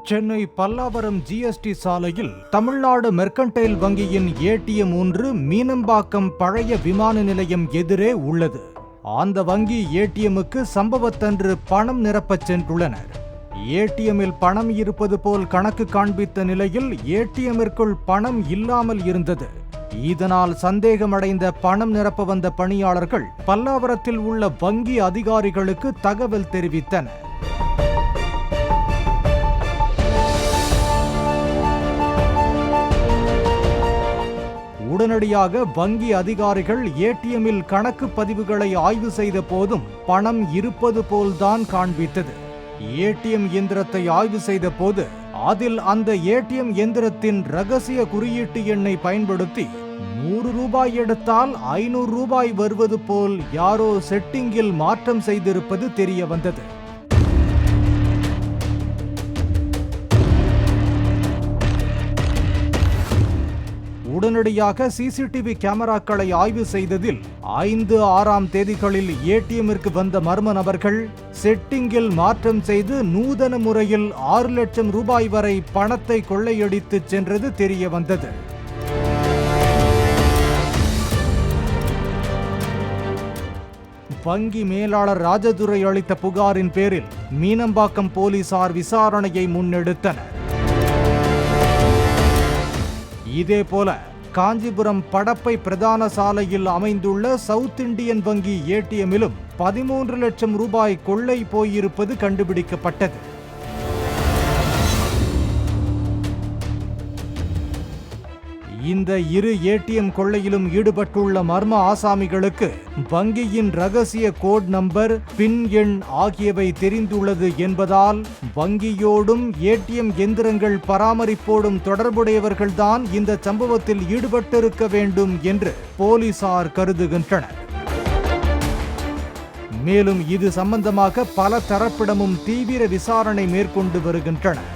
Chennai Pallavaram GST சாலையில் Tamil Nadu mercantile வங்கியின் ATM ஒன்று மீனம்பாக்கம் பழைய விமான நிலையம் எதிரே உள்ளது. அந்த வங்கி ஏடிஎம்முக்கு சம்பவத்தன்று பணம் நிரப்பச் சென்றுள்ளனர். ஏடிஎம்மில் பணம் இருப்பது போல் கணக்கு காண்பித்த நிலையில் ஏடிஎம்மிற்குள் பணம் இல்லாமல் இருந்தது. இதனால் சந்தேகமடைந்த பணம் நிரப்ப வந்த பணியாளர்கள் பல்லாவரத்தில் உள்ள வங்கி அதிகாரிகளுக்கு தகவல் தெரிவித்தனர். உடனடியாக வங்கி அதிகாரிகள் ஏடிஎம்மில் கணக்கு பதிவுகளை ஆய்வு செய்த போதும் பணம் இருப்பது போல்தான் காண்பித்தது. ஏடிஎம் எந்திரத்தை ஆய்வு செய்த போது அதில் அந்த ஏடிஎம் எந்திரத்தின் ரகசிய குறியீட்டு எண்ணை பயன்படுத்தி 100 ரூபாய் எடுத்தால் 500 ரூபாய் வருவது போல் யாரோ செட்டிங்கில் மாற்றம் செய்திருப்பது தெரிய வந்தது. உடனடியாக சிசிடிவி கேமராக்களை ஆய்வு செய்ததில் 5, 6ஆம் தேதிகளில் ஏடிஎம்மிற்கு வந்த மர்ம நபர்கள் செட்டிங்கில் மாற்றம் செய்து நூதன முறையில் 6 லட்சம் ரூபாய் வரை பணத்தை கொள்ளையடித்து சென்றது தெரிய வந்தது. வங்கி மேலாளர் ராஜதுரை அளித்த புகாரின் பேரில் மீனம்பாக்கம் போலீசார் விசாரணையை முன்னெடுத்தனர். இதேபோல காஞ்சிபுரம் படப்பை பிரதான சாலையில் அமைந்துள்ள சவுத் இண்டியன் வங்கி ஏடிஎம்மிலும் 13 லட்சம் ரூபாய் கொள்ளை போயிருப்பது கண்டுபிடிக்கப்பட்டது. இந்த இரு ஏடிஎம் கொள்ளையிலும் ஈடுபட்டுள்ள மர்ம ஆசாமிகளுக்கு வங்கியின் ரகசிய கோட் நம்பர், பின் எண் ஆகியவை தெரிந்துள்ளது என்பதால் வங்கியோடும் ஏடிஎம் எந்திரங்கள் பராமரிப்போடும் தொடர்புடையவர்கள்தான் இந்த சம்பவத்தில் ஈடுபட்டிருக்க வேண்டும் என்று போலீசார் கருதுகின்றனர். மேலும் இது சம்பந்தமாக பல தரப்பிடமும் தீவிர விசாரணை மேற்கொண்டு வருகின்றனர்.